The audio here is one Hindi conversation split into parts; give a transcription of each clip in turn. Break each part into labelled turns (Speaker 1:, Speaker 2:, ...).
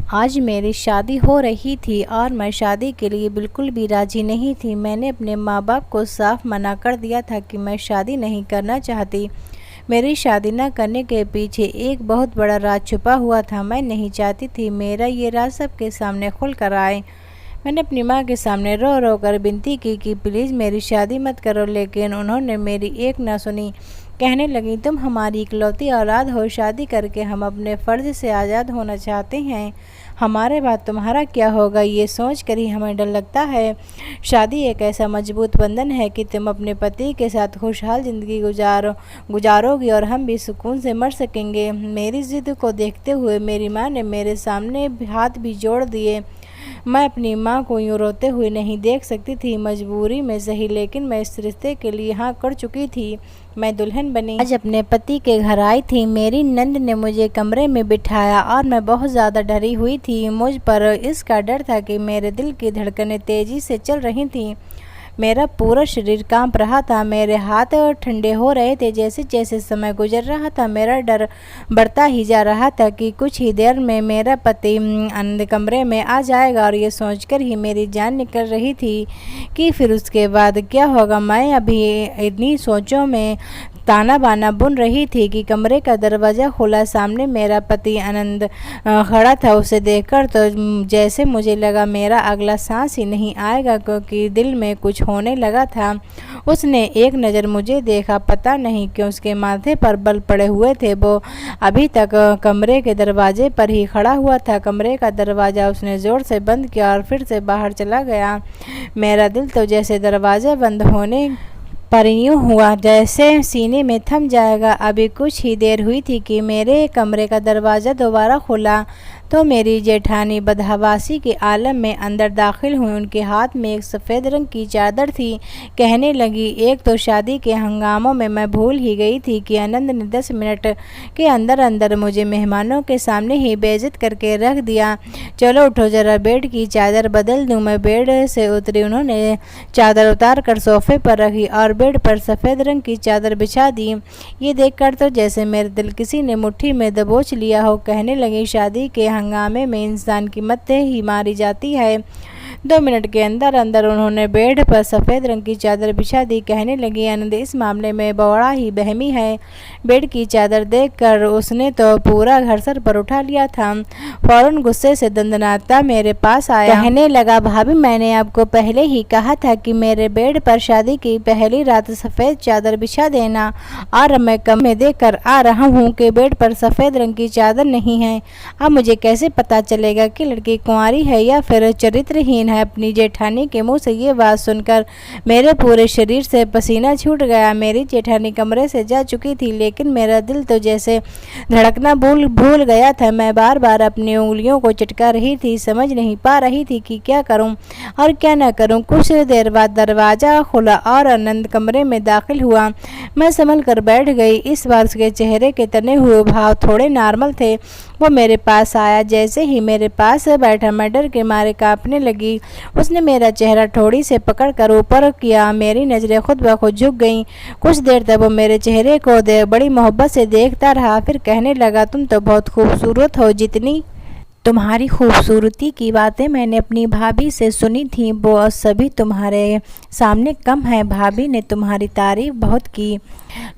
Speaker 1: आज मेरी शादी हो रही थी और मैं शादी के लिए बिल्कुल भी राज़ी नहीं थी। मैंने अपने माँ बाप को साफ मना कर दिया था कि मैं शादी नहीं करना चाहती। मेरी शादी न करने के पीछे एक बहुत बड़ा राज छुपा हुआ था। मैं नहीं चाहती थी मेरा ये राज सबके सामने खुल कर आए। मैंने अपनी माँ के सामने रो रो कर विनती की कि प्लीज़ मेरी शादी मत करो, लेकिन उन्होंने मेरी एक ना सुनी। कहने लगी, तुम हमारी इकलौती औलाद हो, शादी करके हम अपने फ़र्ज से आज़ाद होना चाहते हैं। हमारे बाद तुम्हारा क्या होगा, ये सोच कर ही हमें डर लगता है। शादी एक ऐसा मजबूत बंधन है कि तुम अपने पति के साथ खुशहाल ज़िंदगी गुजारोगी और हम भी सुकून से मर सकेंगे। मेरी ज़िद को देखते हुए मेरी माँ ने मेरे सामने हाथ भी जोड़ दिए। मैं अपनी माँ को यूँ रोते हुए नहीं देख सकती थी। मजबूरी में सही, लेकिन मैं इस रिश्ते के लिए हाँ कर चुकी थी। मैं दुल्हन बनी। आज अपने पति के घर आई थी। मेरी नंद ने मुझे कमरे में बिठाया और मैं बहुत ज़्यादा डरी हुई थी। मुझ पर इसका डर था कि मेरे दिल की धड़कनें तेज़ी से चल रही थीं। मेरा पूरा शरीर कांप रहा था। मेरे हाथ ठंडे हो रहे थे। जैसे जैसे समय गुजर रहा था मेरा डर बढ़ता ही जा रहा था कि कुछ ही देर में मेरा पति अंदर कमरे में आ जाएगा, और ये सोचकर ही मेरी जान निकल रही थी कि फिर उसके बाद क्या होगा। मैं अभी इन्हीं सोचों में ताना बाना बुन रही थी कि कमरे का दरवाज़ा खुला। सामने मेरा पति आनंद खड़ा था। उसे देखकर तो जैसे मुझे लगा मेरा अगला सांस ही नहीं आएगा, क्योंकि दिल में कुछ होने लगा था। उसने एक नज़र मुझे देखा। पता नहीं क्यों उसके माथे पर बल पड़े हुए थे। वो अभी तक कमरे के दरवाजे पर ही खड़ा हुआ था। कमरे का दरवाज़ा उसने ज़ोर से बंद किया और फिर से बाहर चला गया। मेरा दिल तो जैसे दरवाज़ा बंद होने पर यूँ हुआ जैसे सीने में थम जाएगा। अभी कुछ ही देर हुई थी कि मेरे कमरे का दरवाज़ा दोबारा खुला तो मेरी जेठानी बदहवासी के आलम में अंदर दाखिल हुई। उनके हाथ में एक सफ़ेद रंग की चादर थी। कहने लगी, एक तो शादी के हंगामों में मैं भूल ही गई थी कि आनंद ने 10 मिनट के अंदर अंदर मुझे मेहमानों के सामने ही बेइज्जत करके रख दिया। चलो उठो, ज़रा बेड की चादर बदल दूँ। मैं बेड से उतरी। उन्होंने चादर उतार कर सोफे पर रखी और बेड पर सफ़ेद रंग की चादर बिछा दी। ये देखकर तो जैसे मेरे दिल किसी ने मुट्ठी में दबोच लिया हो। कहने लगी, शादी के हंगामे में इंसान की मत्ते ही मारी जाती है। 2 मिनट के अंदर अंदर उन्होंने बेड पर सफ़ेद रंग की चादर बिछा दी। कहने लगी, आनंद इस मामले में बड़ा ही बहमी है। बेड की चादर देखकर उसने तो पूरा घर सर पर उठा लिया था। फौरन गुस्से से दंदनाता मेरे पास आया। कहने लगा, भाभी मैंने आपको पहले ही कहा था कि मेरे बेड पर शादी की पहली रात सफ़ेद चादर बिछा देना, और मैं कम में देखकर आ रहा हूँ कि बेड पर सफ़ेद रंग की चादर नहीं है। अब मुझे कैसे पता चलेगा कि लड़की कुंवारी है या फिर चरित्रहीन है। अपनी जेठानी के मुंह से ये बात सुनकर मेरे पूरे शरीर से पसीना छूट गया। मेरी जेठानी कमरे से जा चुकी थी, लेकिन मेरा दिल तो जैसे धड़कना भूल गया था। मैं बार बार अपनी उंगलियों को चटका रही थी। समझ नहीं पा रही थी कि क्या करूं और क्या न करूं। कुछ देर बाद दरवाज़ा खुला और आनंद कमरे में दाखिल हुआ। मैं संभल कर बैठ गई। इस बार उसके चेहरे के तने हुए भाव थोड़े नॉर्मल थे। वो मेरे पास आया। जैसे ही मेरे पास बैठा मैं डर के मारे कांपने लगी। उसने मेरा चेहरा ठोड़ी से पकड़कर ऊपर किया। मेरी नज़रें खुद ब खुद झुक गईं। कुछ देर तक वो मेरे चेहरे को बड़ी मोहब्बत से देखता रहा। फिर कहने लगा, तुम तो बहुत खूबसूरत हो। जितनी तुम्हारी खूबसूरती की बातें मैंने अपनी भाभी से सुनी थी, वो सभी तुम्हारे सामने कम है। भाभी ने तुम्हारी तारीफ बहुत की,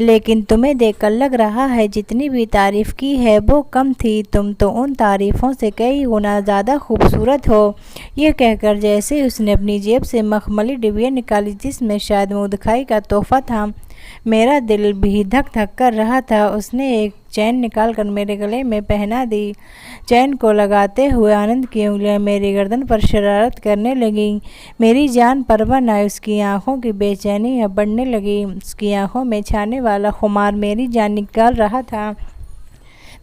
Speaker 1: लेकिन तुम्हें देखकर लग रहा है जितनी भी तारीफ़ की है वो कम थी। तुम तो उन तारीफ़ों से कई गुना ज़्यादा खूबसूरत हो। ये कहकर जैसे उसने अपनी जेब से मखमली डिबिया निकाली, जिसमें शायद मुँह दिखाई का तोहफा था। मेरा दिल भी धक धक कर रहा था। उसने एक चैन निकालकर मेरे गले में पहना दी। चैन को लगाते हुए आनंद की उंगलियां मेरी गर्दन पर शरारत करने लगी। मेरी जान परवाह न। उसकी आंखों की बेचैनी अब बढ़ने लगी। उसकी आंखों में छाने वाला खुमार मेरी जान निकाल रहा था।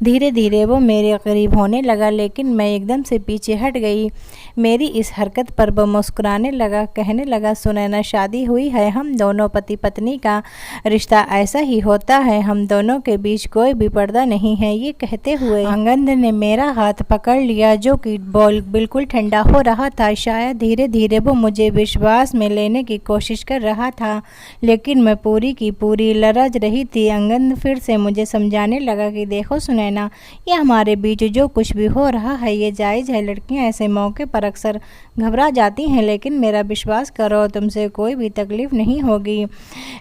Speaker 1: धीरे धीरे वो मेरे करीब होने लगा, लेकिन मैं एकदम से पीछे हट गई। मेरी इस हरकत पर वो मुस्कुराने लगा। कहने लगा, सुनैना, शादी हुई है। हम दोनों पति पत्नी का रिश्ता ऐसा ही होता है। हम दोनों के बीच कोई भी पर्दा नहीं है। ये कहते हुए आनंद ने मेरा हाथ पकड़ लिया, जो कि बिल्कुल ठंडा हो रहा था। शायद धीरे धीरे वो मुझे विश्वास में लेने की कोशिश कर रहा था, लेकिन मैं पूरी की पूरी लरज रही थी। आनंद फिर से मुझे समझाने लगा कि देखो सुनैना, सुनैना, ये हमारे बीच जो कुछ भी हो रहा है ये जायज़ है। लड़कियां ऐसे मौके पर अक्सर घबरा जाती हैं, लेकिन मेरा विश्वास करो तुमसे कोई भी तकलीफ नहीं होगी।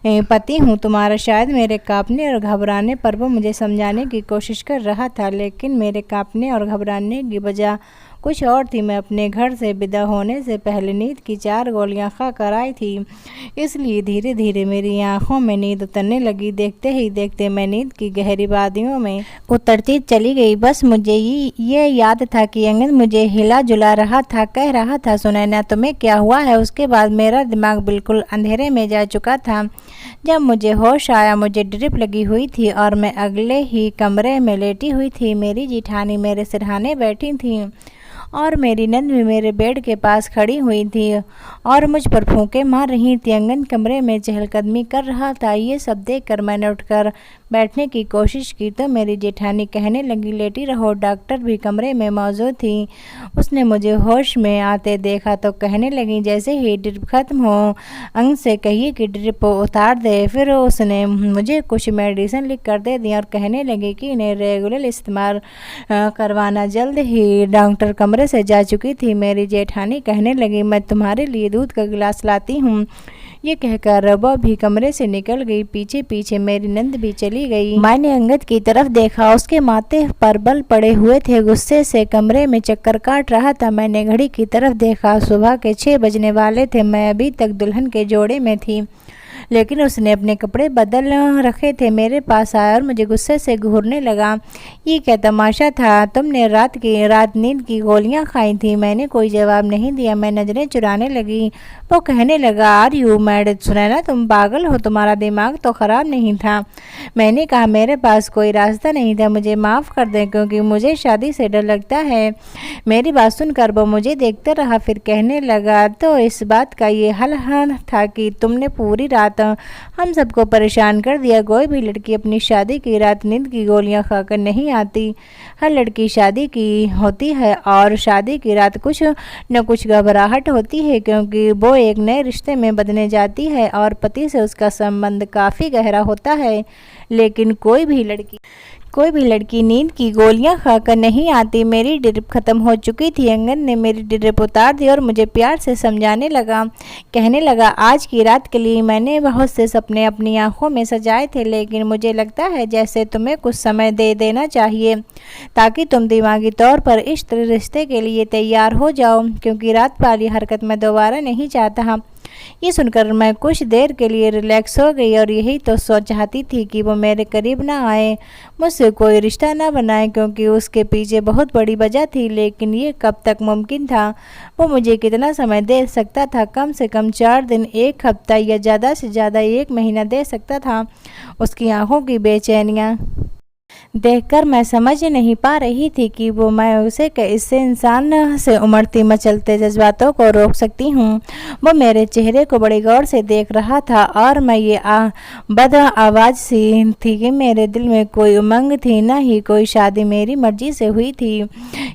Speaker 1: पति हूँ तुम्हारा। शायद मेरे कांपने और घबराने पर वो मुझे समझाने की कोशिश कर रहा था, लेकिन मेरे कांपने और घबराने की वजह कुछ और थी। मैं अपने घर से विदा होने से पहले नींद की 4 गोलियां खा कर आई थी, इसलिए धीरे धीरे मेरी आंखों में नींद उतरने लगी। देखते ही देखते मैं नींद की गहरी वादियों में उतरती चली गई। बस मुझे ये याद था कि अंगद मुझे हिला जुला रहा था, कह रहा था, सुनैना तुम्हें क्या हुआ है। उसके बाद मेरा दिमाग बिल्कुल अंधेरे में जा चुका था। जब मुझे होश आया मुझे ड्रिप लगी हुई थी और मैं अगले ही कमरे में लेटी हुई थी। मेरी जिठानी मेरे सिरहाने बैठी थी और मेरी नंद भी मेरे बेड के पास खड़ी हुई थी और मुझ पर फूंके मार रही थी। अंगद कमरे में चहलकदमी कर रहा था। ये सब देखकर मैंने उठकर बैठने की कोशिश की तो मेरी जेठानी कहने लगी, लेटी रहो। डॉक्टर भी कमरे में मौजूद थी। उसने मुझे होश में आते देखा तो कहने लगी, जैसे ही ड्रिप खत्म हो अंग से कहिए कि ड्रिप उतार दे। फिर उसने मुझे कुछ मेडिसिन लिख कर दे दी और कहने लगी कि इन्हें रेगुलर इस्तेमाल करवाना। जल्द ही डॉक्टर कमरे से जा चुकी थी। मेरी जेठानी कहने लगी, मैं तुम्हारे लिए दूध का गिलास लाती हूँ। ये कहकर वह भी कमरे से निकल गई। पीछे पीछे मेरी नंद भी चली गई। मैंने अंगद की तरफ देखा, उसके माथे पर बल पड़े हुए थे, गुस्से से कमरे में चक्कर काट रहा था। मैंने घड़ी की तरफ देखा, सुबह के 6 बजने वाले थे। मैं अभी तक दुल्हन के जोड़े में थी, लेकिन उसने अपने कपड़े बदल रखे थे। मेरे पास आया और मुझे गुस्से से घूरने लगा। ये क्या तमाशा था? तुमने रात नींद की गोलियां खाई थी। मैंने कोई जवाब नहीं दिया। मैं नजरें चुराने लगी। वो कहने लगा, आर यू मैड? सुनैना तुम पागल हो, तुम्हारा दिमाग तो खराब नहीं था। मैंने कहा, मेरे पास कोई रास्ता नहीं था, मुझे माफ़ कर दें क्योंकि मुझे शादी से डर लगता है। मेरी बात सुनकर वो मुझे देखता रहा, फिर कहने लगा, तो इस बात का ये हल था कि तुमने पूरी रात हम सबको परेशान कर दिया। कोई भी लड़की अपनी शादी की रात नींद की गोलियां खाकर नहीं आती। हर लड़की शादी की होती है और शादी की रात कुछ न कुछ घबराहट होती है, क्योंकि वो एक नए रिश्ते में बदलने जाती है और पति से उसका संबंध काफ़ी गहरा होता है। लेकिन कोई भी लड़की नींद की गोलियां खाकर नहीं आती। मेरी ड्रिप खत्म हो चुकी थी। अंगद ने मेरी ड्रिप उतार दी और मुझे प्यार से समझाने लगा, कहने लगा, आज की रात के लिए मैंने बहुत से सपने अपनी आंखों में सजाए थे, लेकिन मुझे लगता है जैसे तुम्हें कुछ समय दे देना चाहिए ताकि तुम दिमागी तौर पर इस रिश्ते के लिए तैयार हो जाओ, क्योंकि रात वाली हरकत मैं दोबारा नहीं चाहता। ये सुनकर मैं कुछ देर के लिए रिलैक्स हो गई और यही तो चाहती थी कि वो मेरे करीब ना आए, मुझसे कोई रिश्ता ना बनाए, क्योंकि उसके पीछे बहुत बड़ी वजह थी। लेकिन ये कब तक मुमकिन था? वो मुझे कितना समय दे सकता था? कम से कम 4 दिन, 1 हफ्ता या ज़्यादा से ज़्यादा 1 महीना दे सकता था। उसकी आंखों की बेचैनियाँ देखकर मैं समझ नहीं पा रही थी कि वो मैं उसे इससे इंसान से उमड़ती मचलते जज्बातों को रोक सकती हूँ। वो मेरे चेहरे को बड़ी गौर से देख रहा था और मैं ये बद आवाज़ सी थी कि मेरे दिल में कोई उमंग थी, ना ही कोई शादी मेरी मर्जी से हुई थी।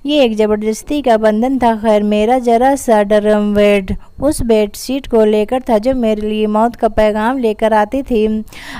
Speaker 1: ये एक ज़बरदस्ती का बंधन था। खैर, मेरा जरा सा डर उस बेडशीट को लेकर था जो मेरे लिए मौत का पैगाम लेकर आती थी।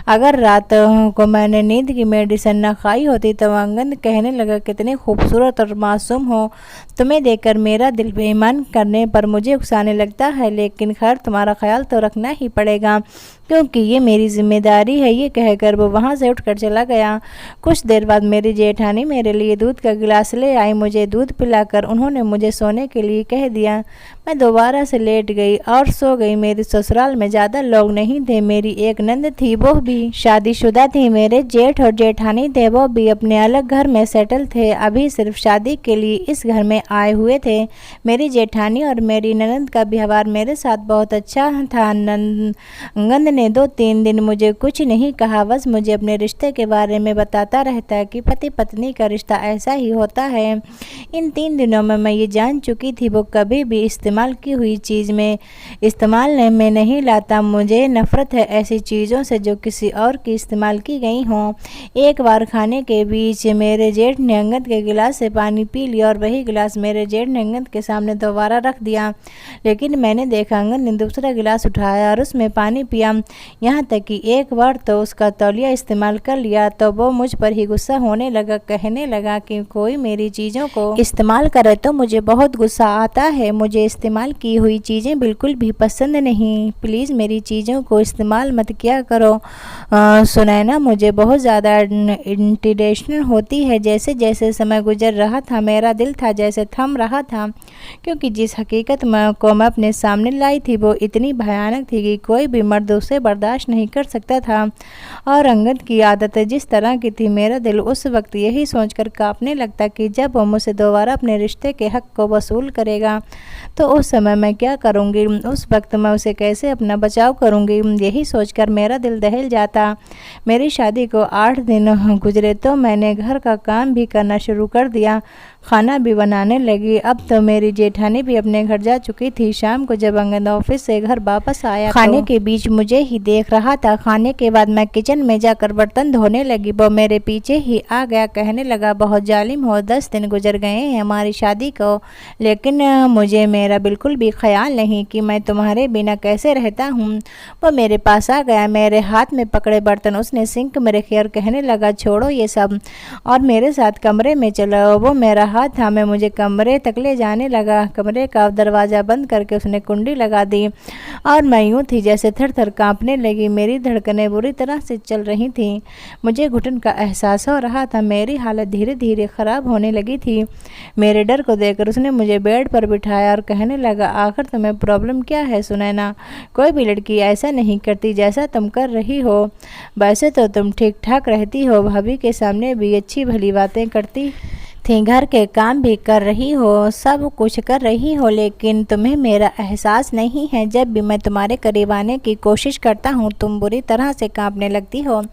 Speaker 1: अगर रात को मैंने नींद की मेडिसिन न खाई होती तो अंगद कहने लगा, कितने खूबसूरत और मासूम हो। तुम्हें देखकर मेरा दिल बेईमान करने पर मुझे उकसाने लगता है, लेकिन खैर तुम्हारा ख्याल तो रखना ही पड़ेगा क्योंकि ये मेरी जिम्मेदारी है। ये कहकर वो वहाँ से उठकर चला गया। कुछ देर बाद मेरी जेठानी मेरे लिए दूध का गिलास ले आई। मुझे दूध पिलाकर उन्होंने मुझे सोने के लिए कह दिया। मैं दोबारा से लेट गई और सो गई। मेरे ससुराल में ज़्यादा लोग नहीं थे। मेरी एक नंद थी, वो भी शादीशुदा थी। मेरे जेठ और जेठानी थे, वो भी अपने अलग घर में सेटल थे, अभी सिर्फ शादी के लिए इस घर में आए हुए थे। मेरी जेठानी और मेरी ननद का व्यवहार मेरे साथ बहुत अच्छा था। अंगद ने 2-3 दिन मुझे कुछ नहीं कहा, बस मुझे अपने रिश्ते के बारे में बताता रहता है कि पति पत्नी का रिश्ता ऐसा ही होता है। इन 3 दिनों में मैं ये जान चुकी थी वो कभी भी इस्तेमाल इस्तेमाल की हुई चीज़ में में नहीं लाता। मुझे नफ़रत है ऐसी चीज़ों से जो किसी और की इस्तेमाल की गई हों। एक बार खाने के बीच मेरे जेठ ने अंगद के गिलास से पानी पी लिया और वही गिलास मेरे जेठ ने अंगद के सामने दोबारा रख दिया, लेकिन मैंने देखा अंगद ने दूसरा गिलास उठाया और उसमें पानी पिया। यहाँ तक कि एक बार तो उसका तौलिया इस्तेमाल कर लिया तो वो मुझ पर ही गुस्सा होने लगा। कहने लगा कि कोई मेरी चीज़ों को इस्तेमाल करे तो मुझे बहुत गुस्सा आता है। मुझे इस्तेमाल की हुई चीज़ें बिल्कुल भी पसंद नहीं। प्लीज़ मेरी चीज़ों को इस्तेमाल मत किया करो। सुनैना मुझे बहुत ज़्यादा इंटिडेशनल होती है। जैसे जैसे समय गुजर रहा था मेरा दिल था जैसे थम रहा था, क्योंकि जिस हकीकत को मैं अपने सामने लाई थी वो इतनी भयानक थी कि कोई भी मर्द उसे बर्दाश्त नहीं कर सकता था। और अंगद की आदत जिस तरह की थी, मेरा दिल उस वक्त यही सोचकर कांपने लगता कि जब वो मुझसे दोबारा अपने रिश्ते के हक को वसूल करेगा तो उस समय मैं क्या करूँगी, उस वक्त मैं उसे कैसे अपना बचाव करूँगी। यही सोचकर मेरा दिल दहल जाता। मेरी शादी को 8 दिन गुजरे तो मैंने घर का काम भी करना शुरू कर दिया, खाना भी बनाने लगी। अब तो मेरी जेठानी भी अपने घर जा चुकी थी। शाम को जब अंगद ऑफिस से घर वापस आया खाने के बीच मुझे ही देख रहा था। खाने के बाद मैं किचन में जाकर बर्तन धोने लगी। वो मेरे पीछे ही आ गया। कहने लगा, बहुत जालिम हो, 10 दिन गुजर गए हैं हमारी शादी को, लेकिन मुझे मेरा बिल्कुल भी ख्याल नहीं कि मैं तुम्हारे बिना कैसे रहता हूँ। वो मेरे पास आ गया, मेरे हाथ में पकड़े बर्तन उसने सिंक में रखे और कहने लगा, छोड़ो ये सब और मेरे साथ कमरे में चलो। वो मेरा हाथ थामे मुझे कमरे तक ले जाने लगा। कमरे का दरवाज़ा बंद करके उसने कुंडी लगा दी और मैं यूँ थी जैसे थर थर काँपने लगी। मेरी धड़कनें बुरी तरह से चल रही थीं। मुझे घुटन का एहसास हो रहा था। मेरी हालत धीरे धीरे ख़राब होने लगी थी। मेरे डर को देखकर उसने मुझे बेड पर बिठाया और कहने लगा, आखिर तुम्हें प्रॉब्लम क्या है सुनैना? कोई भी लड़की ऐसा नहीं करती जैसा तुम कर रही हो। वैसे तो तुम ठीक ठाक रहती हो, भाभी के सामने भी अच्छी भली बातें करती थी, घर के काम भी कर रही हो, सब कुछ कर रही हो, लेकिन तुम्हें मेरा एहसास नहीं है। जब भी मैं तुम्हारे करीब आने की कोशिश करता हूँ तुम बुरी तरह से कांपने लगती हो।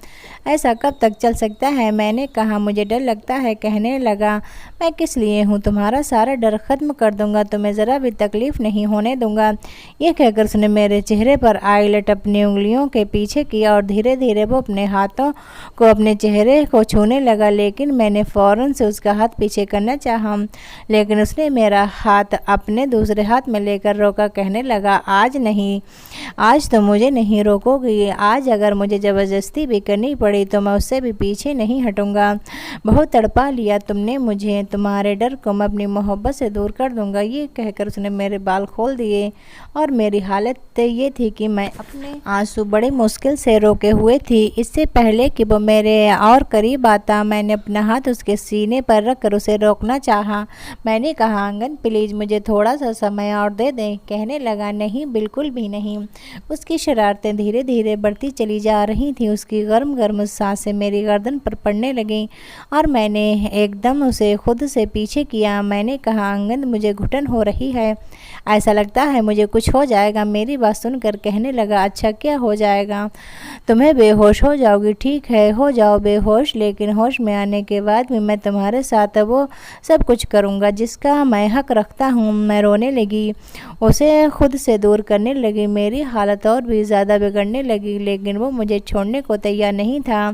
Speaker 1: ऐसा कब तक चल सकता है? मैंने कहा, मुझे डर लगता है। कहने लगा, मैं किस लिए हूँ? तुम्हारा सारा डर ख़त्म कर दूंगा, तुम्हें ज़रा भी तकलीफ़ नहीं होने दूंगा। ये कहकर उसने मेरे चेहरे पर आईलेट अपनी उंगलियों के पीछे किया और धीरे धीरे वो अपने हाथों को अपने चेहरे को छूने लगा, लेकिन मैंने फ़ौरन से उसका हाथ पीछे करना चाहा, लेकिन उसने मेरा हाथ अपने दूसरे हाथ में लेकर रोका। कहने लगा, आज नहीं, आज तो मुझे नहीं रोकोगी। आज अगर मुझे ज़बरदस्ती भी करनी पड़ी तो मैं उससे भी पीछे नहीं हटूंगा। बहुत तड़पा लिया तुमने मुझे, तुम्हारे डर को मैं अपनी मोहब्बत से दूर कर दूंगा। ये कहकर उसने मेरे बाल खोल दिए और मेरी हालत ये थी कि मैं अपने आंसू बड़े मुश्किल से रोके हुए थी। इससे पहले कि वो मेरे और करीब आता, मैंने अपना हाथ उसके सीने पर रखकर उसे रोकना चाहा। मैंने कहा, अंगद प्लीज़ मुझे थोड़ा सा समय और दे दें। कहने लगा, नहीं, बिल्कुल भी नहीं। उसकी शरारतें धीरे धीरे बढ़ती चली जा रही थी। उसकी गर्म गर्म सांसें मेरी गर्दन पर पड़ने लगीं और मैंने एकदम उसे खुद से पीछे किया। मैंने कहा, अंगद मुझे घुटन हो रही है, ऐसा लगता है मुझे कुछ हो जाएगा। मेरी बात सुनकर कहने लगा, अच्छा क्या हो जाएगा? तुम्हें बेहोश हो जाओगी। ठीक है, हो जाओ बेहोश, लेकिन होश में आने के बाद भी मैं तुम्हारे साथ वो सब कुछ करूँगा जिसका मैं हक रखता हूँ। मैं रोने लगी, उसे खुद से दूर करने लगी। मेरी हालत और भी ज़्यादा बिगड़ने लगी, लेकिन वो मुझे छोड़ने को तैयार नहीं था।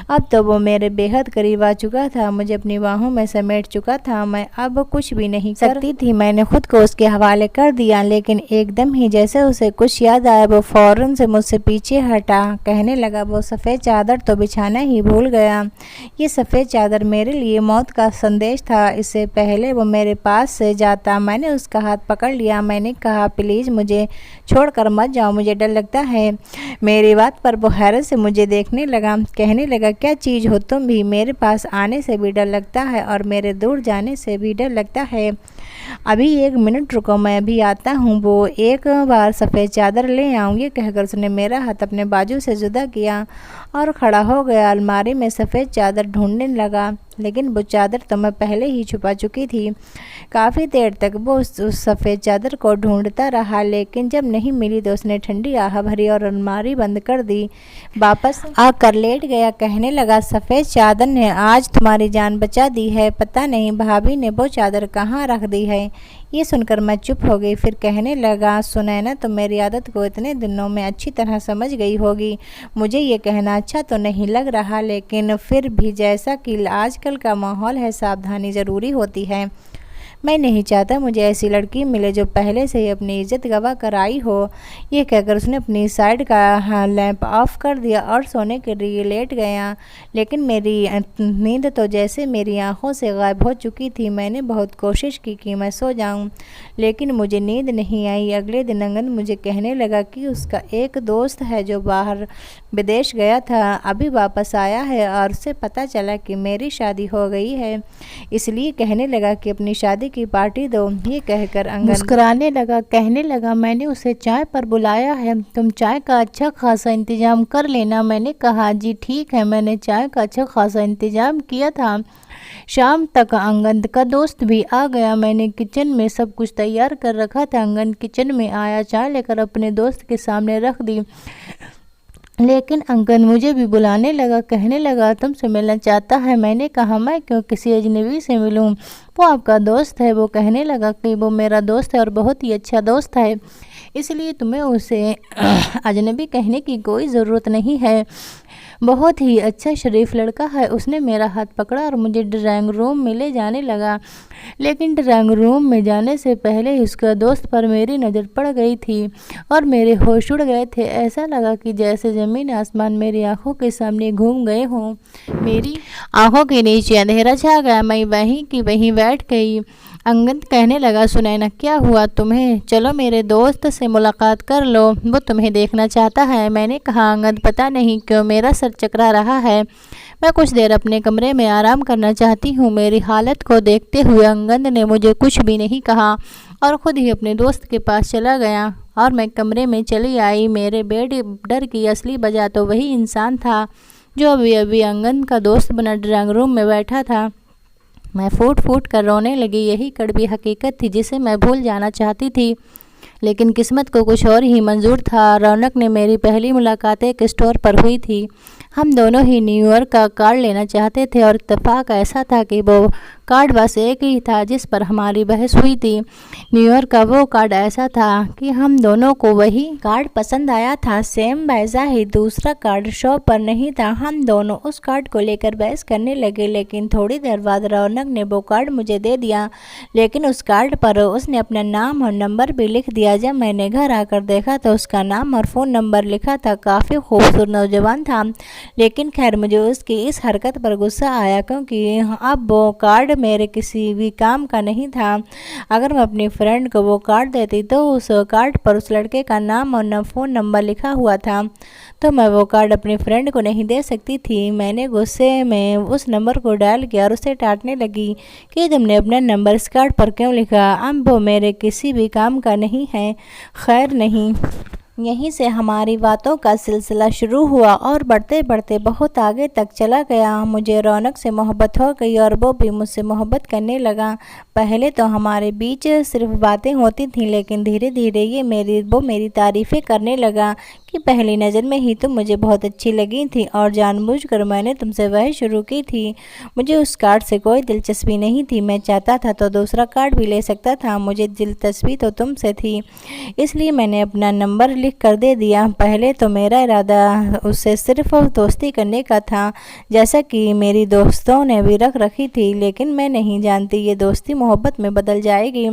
Speaker 1: अब तो वो मेरे बेहद करीब आ चुका था, मुझे अपनी बाहों में समेट चुका था। मैं अब कुछ भी नहीं कर सकती थी। मैंने खुद को उसके हवाले कर दिया, लेकिन एकदम ही जैसे उसे कुछ याद आया वो फौरन से मुझसे पीछे हटा। कहने लगा, वो सफ़ेद चादर तो बिछाना ही भूल गया। ये सफ़ेद चादर मेरे लिए मौत का संदेश था। इससे पहले वो मेरे पास से जाता, मैंने उसका हाथ पकड़ लिया। मैंने कहा, प्लीज़ मुझे छोड़कर मत जाओ, मुझे डर लगता है। मेरी बात पर वो हैरत से मुझे देखने लगा। कहने लगा, क्या चीज़ हो तुम भी? मेरे पास आने से भी डर लगता है और मेरे दूर जाने से भी डर लगता है। अभी 1 मिनट रुको, मैं अभी आता हूँ। वो एक बार सफ़ेद चादर ले आऊँगी कहकर उसने मेरा हाथ अपने बाजू से जुदा किया और खड़ा हो गया। अलमारी में सफ़ेद चादर ढूंढने लगा। लेकिन वो चादर तो मैं पहले ही छुपा चुकी थी। काफ़ी देर तक वो उस सफ़ेद चादर को ढूंढता रहा, लेकिन जब नहीं मिली तो उसने ठंडी आह भरी और अलमारी बंद कर दी। वापस आकर लेट गया, कहने लगा, सफ़ेद चादर ने आज तुम्हारी जान बचा दी है। पता नहीं भाभी ने वो चादर कहाँ रख दी है। ये सुनकर मैं चुप हो गई। फिर कहने लगा, सुनैना तो मेरी आदत को इतने दिनों में अच्छी तरह समझ गई होगी। मुझे ये कहना अच्छा तो नहीं लग रहा, लेकिन फिर भी जैसा कि आजकल का माहौल है, सावधानी ज़रूरी होती है। मैं नहीं चाहता मुझे ऐसी लड़की मिले जो पहले से ही अपनी इज्जत गवा कर आई हो। ये कहकर उसने अपनी साइड का लैंप ऑफ कर दिया और सोने के लिए लेट गया। लेकिन मेरी नींद तो जैसे मेरी आंखों से गायब हो चुकी थी। मैंने बहुत कोशिश की कि मैं सो जाऊं, लेकिन मुझे नींद नहीं आई। अगले दिन अंगद मुझे कहने लगा कि उसका एक दोस्त है जो बाहर विदेश गया था, अभी वापस आया है और उससे पता चला कि मेरी शादी हो गई है, इसलिए कहने लगा कि अपनी शादी की पार्टी दो। ये कहकर अंगद मुस्कुराने लगा, कहने लगा, मैंने उसे चाय पर बुलाया है, तुम चाय का अच्छा खासा इंतजाम कर लेना। मैंने कहा, जी ठीक है। मैंने चाय का अच्छा खासा इंतजाम किया था। शाम तक अंगद का दोस्त भी आ गया। मैंने किचन में सब कुछ तैयार कर रखा था। अंगद किचन में आया, चाय लेकर अपने दोस्त के सामने रख दी, लेकिन अंगद मुझे भी बुलाने लगा, कहने लगा, तुमसे मिलना चाहता है। मैंने कहा, मैं क्यों किसी अजनबी से मिलूं, वो आपका दोस्त है। वो कहने लगा कि वो मेरा दोस्त है और बहुत ही अच्छा दोस्त है, इसलिए तुम्हें उसे अजनबी कहने की कोई ज़रूरत नहीं है। बहुत ही अच्छा शरीफ लड़का है। उसने मेरा हाथ पकड़ा और मुझे ड्राइंग रूम में ले जाने लगा, लेकिन ड्राइंग रूम में जाने से पहले ही उसका दोस्त पर मेरी नज़र पड़ गई थी और मेरे होश उड़ गए थे। ऐसा लगा कि जैसे ज़मीन आसमान मेरी आंखों के सामने घूम गए हों। मेरी आंखों के नीचे अंधेरा छा गया। मैं वहीं की वहीं बैठ गई। अंगद कहने लगा, सुनैना क्या हुआ तुम्हें? चलो मेरे दोस्त से मुलाकात कर लो, वो तुम्हें देखना चाहता है। मैंने कहा, अंगद पता नहीं क्यों मेरा सर चकरा रहा है। मैं कुछ देर अपने कमरे में आराम करना चाहती हूँ। मेरी हालत को देखते हुए अंगद ने मुझे कुछ भी नहीं कहा और ख़ुद ही अपने दोस्त के पास चला गया और मैं कमरे में चली आई। मेरे बेड डर की असली वजह तो वही इंसान था जो अभी अभी अंगद का दोस्त बना ड्राइंग रूम में बैठा था। मैं फूट फूट कर रोने लगी। यही कड़वी हकीकत थी जिसे मैं भूल जाना चाहती थी, लेकिन किस्मत को कुछ और ही मंजूर था। रौनक ने मेरी पहली मुलाकात एक स्टोर पर हुई थी। हम दोनों ही न्यूयॉर्क का कार्ड लेना चाहते थे और इत्तेफाक ऐसा था कि वो कार्ड बस एक ही था जिस पर हमारी बहस हुई थी। न्यूयॉर्क का वो कार्ड ऐसा था कि हम दोनों को वही कार्ड पसंद आया था, सेम वैसा ही दूसरा कार्ड शॉप पर नहीं था। हम दोनों उस कार्ड को लेकर बहस करने लगे, लेकिन थोड़ी देर बाद रौनक ने वो कार्ड मुझे दे दिया, लेकिन उस कार्ड पर उसने अपना नाम और नंबर भी लिख दिया। जब मैंने घर आकर देखा तो उसका नाम और फ़ोन नंबर लिखा था। काफ़ी खूबसूरत नौजवान था, लेकिन खैर मुझे उसकी इस हरकत पर गुस्सा आया क्योंकि अब वो कार्ड मेरे किसी भी काम का नहीं था। अगर मैं अपनी फ्रेंड को वो कार्ड देती तो उस कार्ड पर उस लड़के का नाम और फ़ोन नंबर लिखा हुआ था, तो मैं वो कार्ड अपनी फ्रेंड को नहीं दे सकती थी। मैंने गुस्से में उस नंबर को डायल किया और उसे डांटने लगी कि तुमने अपना नंबर इस कार्ड पर क्यों लिखा, अब वो मेरे किसी भी काम का नहीं है। खैर नहीं, यहीं से हमारी बातों का सिलसिला शुरू हुआ और बढ़ते बढ़ते बहुत आगे तक चला गया। मुझे रौनक से मोहब्बत हो गई और वो भी मुझसे मोहब्बत करने लगा। पहले तो हमारे बीच सिर्फ बातें होती थीं, लेकिन धीरे धीरे वो मेरी तारीफ़ें करने लगा कि पहली नज़र में ही तुम मुझे बहुत अच्छी लगी थी और जानबूझकर मैंने तुमसे वह शुरू की थी। मुझे उस कार्ड से कोई दिलचस्पी नहीं थी। मैं चाहता था तो दूसरा कार्ड भी ले सकता था। मुझे दिलचस्पी तो तुमसे थी, इसलिए मैंने अपना नंबर लिख कर दे दिया। पहले तो मेरा इरादा उससे सिर्फ दोस्ती करने का था, जैसा कि मेरी दोस्तों ने भी रख रखी थी, लेकिन मैं नहीं जानती ये दोस्ती मोहब्बत में बदल जाएगी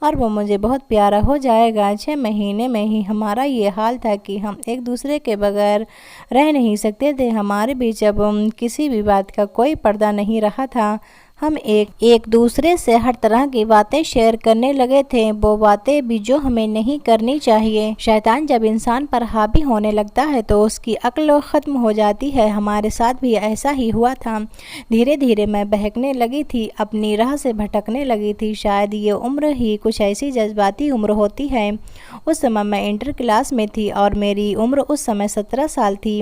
Speaker 1: और वो मुझे बहुत प्यारा हो जाएगा। 6 महीने में ही हमारा ये हाल था कि हम एक दूसरे के बगैर रह नहीं सकते थे। हमारे बीच अब किसी भी बात का कोई पर्दा नहीं रहा था। हम एक दूसरे से हर तरह की बातें शेयर करने लगे थे, वो बातें भी जो हमें नहीं करनी चाहिए। शैतान जब इंसान पर हावी होने लगता है तो उसकी अक्ल खत्म हो जाती है। हमारे साथ भी ऐसा ही हुआ था। धीरे धीरे मैं बहकने लगी थी, अपनी राह से भटकने लगी थी। शायद ये उम्र ही कुछ ऐसी जज्बाती उम्र होती है। उस समय मैं इंटर क्लास में थी और मेरी उम्र उस समय 17 साल थी।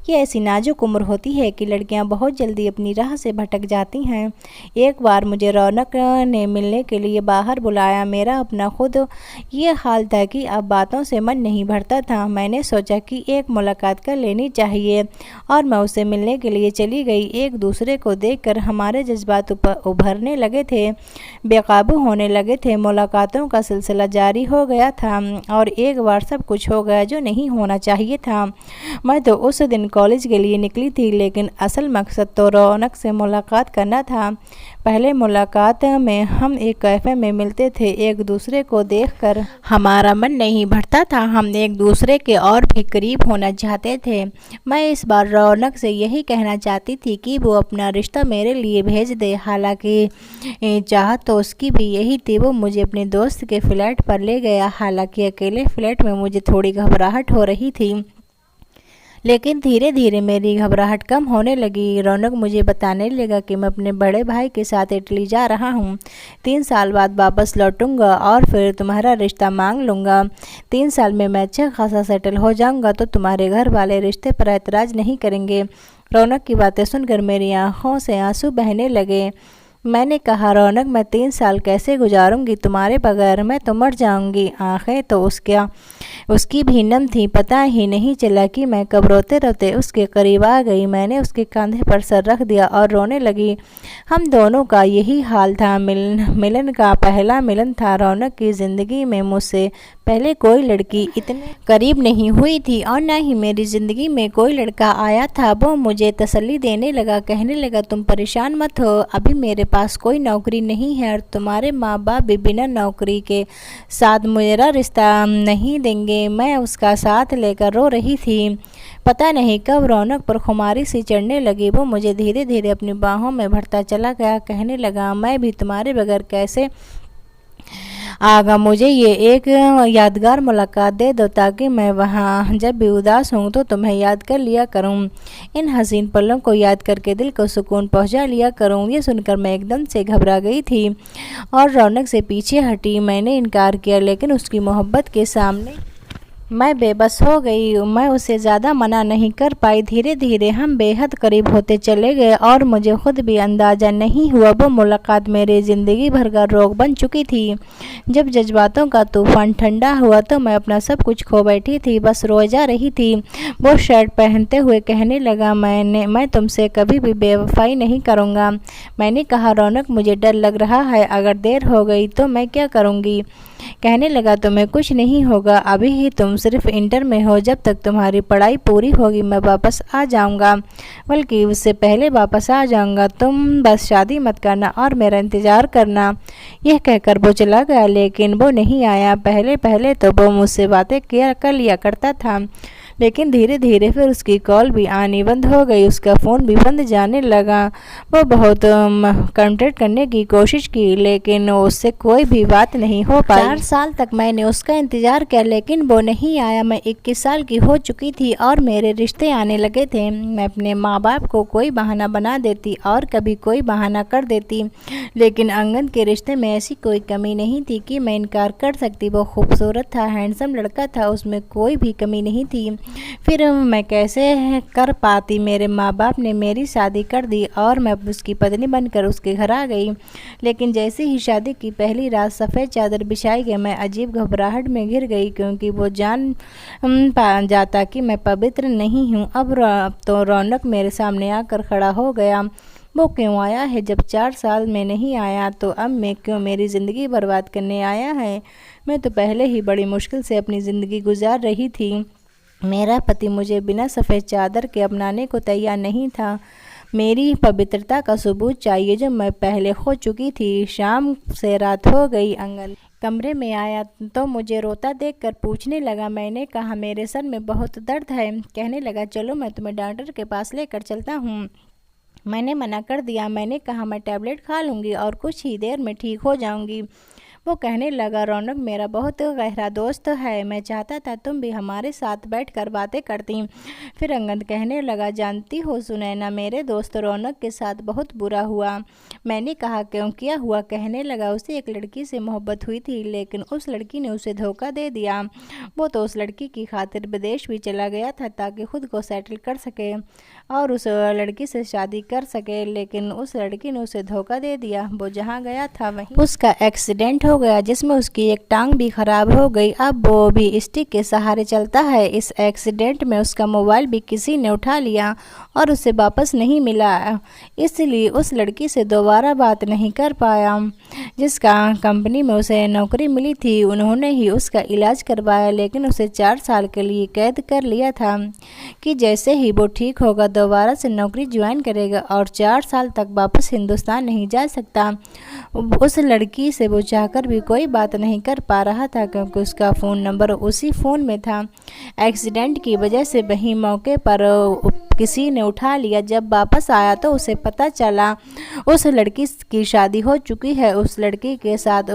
Speaker 1: ये ऐसी नाजुक उम्र होती है कि लड़कियां बहुत जल्दी अपनी राह से भटक जाती हैं। एक बार मुझे रौनक ने मिलने के लिए बाहर बुलाया। मेरा अपना खुद ये हाल था कि अब बातों से मन नहीं भरता था। मैंने सोचा कि एक मुलाकात कर लेनी चाहिए और मैं उससे मिलने के लिए चली गई। एक दूसरे को देखकर हमारे जज्बात उभरने लगे थे, बेकाबू होने लगे थे। मुलाकातों का सिलसिला जारी हो गया था और एक बार सब कुछ हो गया जो नहीं होना चाहिए था। मैं तो उस दिन कॉलेज के लिए निकली थी, लेकिन असल मकसद तो रौनक से मुलाकात करना था। पहले मुलाकात में हम एक कैफ़े में मिलते थे। एक दूसरे को देखकर हमारा मन नहीं भरता था। हम एक दूसरे के और भी करीब होना चाहते थे। मैं इस बार रौनक से यही कहना चाहती थी कि वो अपना रिश्ता मेरे लिए भेज दे। हालांकि चाहत तो उसकी भी यही थी। वो मुझे अपने दोस्त के फ्लैट पर ले गया। हालांकि अकेले फ्लैट में मुझे थोड़ी घबराहट हो रही थी, लेकिन धीरे धीरे मेरी घबराहट कम होने लगी। रौनक मुझे बताने लगा कि मैं अपने बड़े भाई के साथ इटली जा रहा हूँ। 3 साल बाद वापस लौटूंगा और फिर तुम्हारा रिश्ता मांग लूँगा। 3 साल में मैं अच्छा खासा सेटल हो जाऊँगा तो तुम्हारे घर वाले रिश्ते पर ऐतराज़ नहीं करेंगे। रौनक की बातें सुनकर मेरी आंखों से आंसू बहने लगे। मैंने कहा, रौनक, मैं 3 साल कैसे गुजारूंगी तुम्हारे बगैर? मैं तो मर जाऊंगी। आंखें तो उसकी भी नम थी। पता ही नहीं चला कि मैं कब रोते रोते उसके करीब आ गई। मैंने उसके कंधे पर सर रख दिया और रोने लगी। हम दोनों का यही हाल था। मिलन का पहला मिलन था। रौनक की ज़िंदगी में मुझसे पहले कोई लड़की इतने करीब नहीं हुई थी और न ही मेरी ज़िंदगी में कोई लड़का आया था। वो मुझे तसल्ली देने लगा, कहने लगा, तुम परेशान मत हो, अभी मेरे पास कोई नौकरी नहीं है और तुम्हारे माँ बाप भी बिना नौकरी के साथ मेरा रिश्ता नहीं देंगे। मैं उसका साथ लेकर रो रही थी। पता नहीं कब रौनक पर खुमारी सी चढ़ने लगी। वो मुझे धीरे धीरे अपनी बाहों में भरता चला गया, कहने लगा, मैं भी तुम्हारे बगैर कैसे आगा? मुझे ये एक यादगार मुलाकात दे दो ताकि मैं वहाँ जब भी उदास हूँ तो तुम्हें याद कर लिया करूँ। इन हसीन पलों को याद करके दिल को सुकून पहुँचा लिया करूँ। ये सुनकर मैं एकदम से घबरा गई थी और रौनक से पीछे हटी। मैंने इनकार किया, लेकिन उसकी मोहब्बत के सामने मैं बेबस हो गई। मैं उसे ज़्यादा मना नहीं कर पाई। धीरे धीरे हम बेहद करीब होते चले गए और मुझे खुद भी अंदाज़ा नहीं हुआ वो मुलाकात मेरी ज़िंदगी भर का रोग बन चुकी थी। जब जज्बातों का तूफान ठंडा हुआ तो मैं अपना सब कुछ खो बैठी थी, बस रोए जा रही थी। वो शर्ट पहनते हुए कहने लगा, मैं तुमसे कभी भी बेवफाई नहीं करूँगा। मैंने कहा, रौनक, मुझे डर लग रहा है, अगर देर हो गई तो मैं क्या करूँगी? कहने लगा, तुम्हें कुछ नहीं होगा, अभी ही तुम सिर्फ इंटर में हो, जब तक तुम्हारी पढ़ाई पूरी होगी मैं वापस आ जाऊंगा, बल्कि उससे पहले वापस आ जाऊंगा। तुम बस शादी मत करना और मेरा इंतज़ार करना। यह कहकर वो चला गया, लेकिन वो नहीं आया। पहले पहले तो वो मुझसे बातें कर लिया करता था, लेकिन धीरे धीरे फिर उसकी कॉल भी आनी बंद हो गई, उसका फ़ोन भी बंद जाने लगा। वो बहुत कांटेक्ट करने की कोशिश की, लेकिन उससे कोई भी बात नहीं हो पाई। 4 साल तक मैंने उसका इंतज़ार किया, लेकिन वो नहीं आया। मैं 21 साल की हो चुकी थी और मेरे रिश्ते आने लगे थे। मैं अपने माँ बाप को कोई बहाना बना देती और कभी कोई बहाना कर देती, लेकिन अंगद के रिश्ते में ऐसी कोई कमी नहीं थी कि मैं इनकार कर सकती। वो खूबसूरत था, हैंडसम लड़का था, उसमें कोई भी कमी नहीं थी। फिर मैं कैसे कर पाती? मेरे माँ बाप ने मेरी शादी कर दी और मैं उसकी पत्नी बनकर उसके घर आ गई। लेकिन जैसे ही शादी की पहली रात सफ़ेद चादर बिछाई गई, मैं अजीब घबराहट में घिर गई, क्योंकि वो जान पा जाता कि मैं पवित्र नहीं हूँ। अब तो रौनक मेरे सामने आकर खड़ा हो गया। वो क्यों आया है? जब 4 साल में नहीं आया तो अब मैं क्यों मेरी ज़िंदगी बर्बाद करने आया है? मैं तो पहले ही बड़ी मुश्किल से अपनी ज़िंदगी गुजार रही थी। मेरा पति मुझे बिना सफ़ेद चादर के अपनाने को तैयार नहीं था। मेरी पवित्रता का सबूत चाहिए जो मैं पहले खो चुकी थी। शाम से रात हो गई। अंकल कमरे में आया तो मुझे रोता देखकर पूछने लगा। मैंने कहा, मेरे सर में बहुत दर्द है। कहने लगा, चलो मैं तुम्हें डॉक्टर के पास लेकर चलता हूँ। मैंने मना कर दिया। मैंने कहा मैं टैबलेट खा लूँगी और कुछ ही देर में ठीक हो जाऊँगी। वो कहने लगा, रौनक मेरा बहुत गहरा दोस्त है, मैं चाहता था तुम भी हमारे साथ बैठकर बातें करती। फिर अंगद कहने लगा, जानती हो सुनैना, मेरे दोस्त रौनक के साथ बहुत बुरा हुआ। मैंने कहा, क्यों, क्या हुआ? कहने लगा, उसे एक लड़की से मोहब्बत हुई थी, लेकिन उस लड़की ने उसे धोखा दे दिया। वो तो उस लड़की की खातिर विदेश भी चला गया था ताकि खुद को सेटल कर सके और उस लड़की से शादी कर सके, लेकिन उस लड़की ने उसे धोखा दे दिया। वो जहाँ गया था वहीं उसका एक्सीडेंट हो गया, जिसमें उसकी एक टांग भी खराब हो गई। अब वो भी स्टिक के सहारे चलता है। इस एक्सीडेंट में उसका मोबाइल भी किसी ने उठा लिया और उसे वापस नहीं मिला, इसलिए उस लड़की से दोबारा बात नहीं कर पाया। जिसका कंपनी में उसे नौकरी मिली थी, उन्होंने ही उसका इलाज करवाया, लेकिन उसे 4 साल के लिए कैद कर लिया था कि जैसे ही वो ठीक होगा दोबारा से नौकरी ज्वाइन करेगा और 4 साल तक वापस हिंदुस्तान नहीं जा सकता। उस लड़की से वो चाहकर भी कोई बात नहीं कर पा रहा था, क्योंकि उसका फ़ोन नंबर उसी फ़ोन में था। एक्सीडेंट की वजह से वहीं मौके पर किसी ने उठा लिया। जब वापस आया तो उसे पता चला उस लड़की की शादी हो चुकी है। उस लड़की के साथ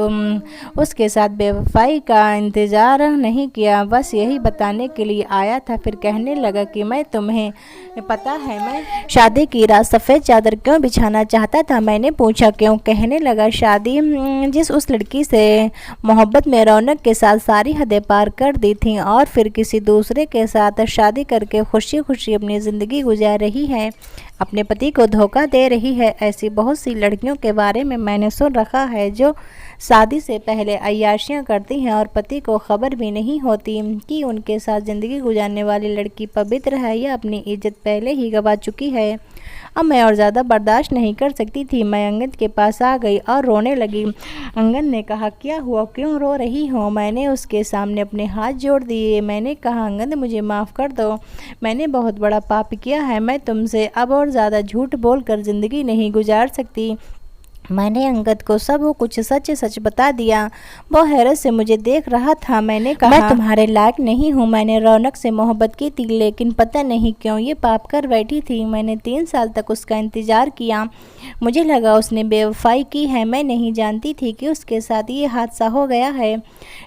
Speaker 1: उसके साथ बेवफाई का इंतज़ार नहीं किया, बस यही बताने के लिए आया था। फिर कहने लगा कि मैं तुम्हें पता है मैं शादी की रात सफ़ेद चादर क्यों बिछाना चाहता था। मैंने पूछा क्यों? कहने लगा, शादी जिस उस लड़की से मोहब्बत में रौनक के साथ सारी हदें पार कर दी थी और फिर किसी दूसरे के साथ शादी करके खुशी खुशी अपनी ज़िंदगी गुजार रही है, अपने पति को धोखा दे रही है। ऐसी बहुत सी लड़कियों के बारे में मैंने सुन रखा है जो शादी से पहले अय्याशियाँ करती हैं और पति को खबर भी नहीं होती कि उनके साथ ज़िंदगी गुजारने वाली लड़की पवित्र है या अपनी इज्जत पहले ही गंवा चुकी है। अब मैं और ज़्यादा बर्दाश्त नहीं कर सकती थी। मैं अंगद के पास आ गई और रोने लगी। अंगद ने कहा, क्या हुआ, क्यों रो रही हो? मैंने उसके सामने अपने हाथ जोड़ दिए। मैंने कहा, अंगद मुझे माफ़ कर दो, मैंने बहुत बड़ा पाप किया है। मैं तुमसे अब और ज़्यादा झूठ बोलकर ज़िंदगी नहीं गुजार सकती। मैंने अंगद को सब कुछ सच सच बता दिया। वो हैरत से मुझे देख रहा था। मैंने कहा, मैं तुम्हारे लायक नहीं हूँ। मैंने रौनक से मोहब्बत की थी, लेकिन पता नहीं क्यों ये पाप कर बैठी थी। मैंने 3 साल तक उसका इंतज़ार किया। मुझे लगा उसने बेवफाई की है। मैं नहीं जानती थी कि उसके साथ ये हादसा हो गया है।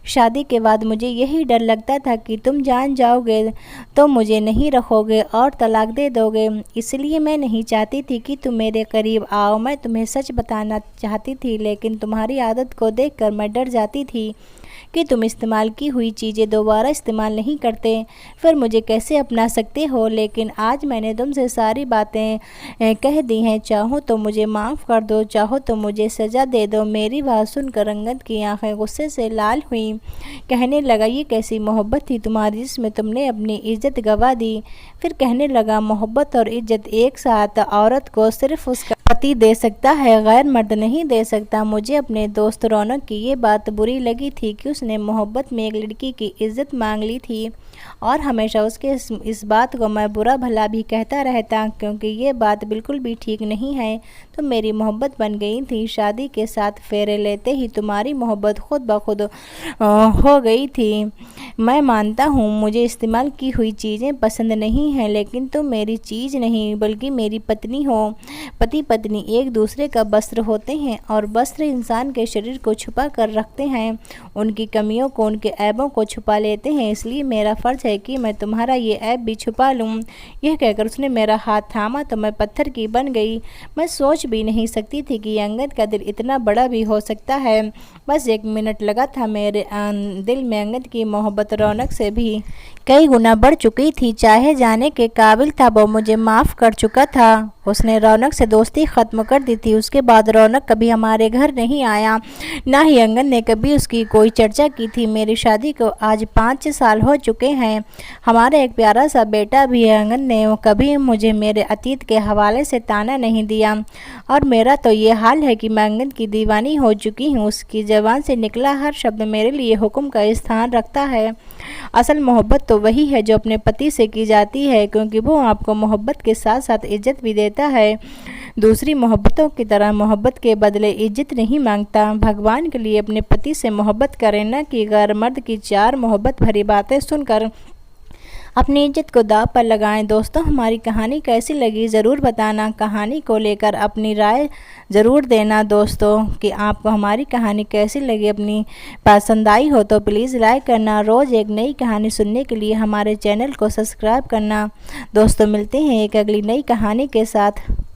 Speaker 1: शादी के बाद मुझे यही डर लगता था कि तुम जान जाओगे तो मुझे नहीं रखोगे और तलाक दे दोगे। इसलिए मैं नहीं चाहती थी कि तुम मेरे करीब आओ। मैं तुम्हें सच बताना चाहती थी, लेकिन तुम्हारी आदत को देखकर मैं डर जाती थी कि तुम इस्तेमाल की हुई चीज़ें दोबारा इस्तेमाल नहीं करते, फिर मुझे कैसे अपना सकते हो। लेकिन आज मैंने तुमसे सारी बातें कह दी हैं। चाहो तो मुझे माफ़ कर दो, चाहो तो मुझे सज़ा दे दो। मेरी बात सुनकर अंगद की आंखें गुस्से से लाल हुईं। कहने लगा, ये कैसी मोहब्बत थी तुम्हारी जिसमें तुमने अपनी इज्जत गंवा दी? फिर कहने लगा, मोहब्बत और इज्जत एक साथ औरत को सिर्फ उसका पति दे सकता है, गैर मर्द नहीं दे सकता। मुझे अपने दोस्त रौनक की ये बात बुरी लगी थी कि उसने मोहब्बत में एक लड़की की इज्जत मांग ली थी और हमेशा उसके इस बात को मैं बुरा भला भी कहता रहता, क्योंकि ये बात बिल्कुल भी ठीक नहीं है। तो मेरी मोहब्बत बन गई थी। शादी के साथ फेरे लेते ही तुम्हारी मोहब्बत खुद ब खुद हो गई थी। मैं मानता हूँ मुझे इस्तेमाल की हुई चीज़ें पसंद नहीं हैं, लेकिन तुम मेरी चीज़ नहीं बल्कि मेरी पत्नी हो। पति पत्नी एक दूसरे का वस्त्र होते हैं और वस्त्र इंसान के शरीर को छुपा कर रखते हैं, उनकी कमियों को, उनके ऐबों को छुपा लेते हैं। इसलिए मेरा फ़र्ज़ है कि मैं तुम्हारा ये ऐब भी छुपा लूँ। यह कहकर उसने मेरा हाथ थामा तो मैं पत्थर की बन गई। मैं सोच भी नहीं सकती थी कि अंगद का दिल इतना बड़ा भी हो सकता है। बस 1 मिनट लगा था। मेरे दिल में अंगद की मोहब्बत रौनक से भी कई गुना बढ़ चुकी थी। चाहे जाने के काबिल था, वो मुझे माफ़ कर चुका था। उसने रौनक से दोस्ती ख़त्म कर दी थी। उसके बाद रौनक कभी हमारे घर नहीं आया, ना ही अंगद ने कभी उसकी कोई चर्चा की थी। मेरी शादी को आज 5 साल हो चुके हैं। हमारा एक प्यारा सा बेटा भी है। अंगद ने कभी मुझे मेरे अतीत के हवाले से ताना नहीं दिया और मेरा तो ये हाल है कि मैं अंगद की दीवानी हो चुकी हूँ। उसकी ज़बान से निकला हर शब्द मेरे लिए हुक्म का स्थान रखता है। असल मोहब्बत तो वही है जो अपने पति से की जाती है, क्योंकि वो आपको मोहब्बत के साथ साथ इज्जत भी देता है। दूसरी मोहब्बतों की तरह मोहब्बत के बदले इज्जत नहीं मांगता। भगवान के लिए अपने पति से मोहब्बत करें, न कि गैर मर्द की 4 मोहब्बत भरी बातें सुनकर अपनी इज्जत को दांव पर लगाएं। दोस्तों, हमारी कहानी कैसी लगी ज़रूर बताना। कहानी को लेकर अपनी राय ज़रूर देना दोस्तों कि आपको हमारी कहानी कैसी लगी। अपनी पसंद आई हो तो प्लीज़ लाइक करना। रोज़ एक नई कहानी सुनने के लिए हमारे चैनल को सब्सक्राइब करना। दोस्तों, मिलते हैं एक अगली नई कहानी के साथ।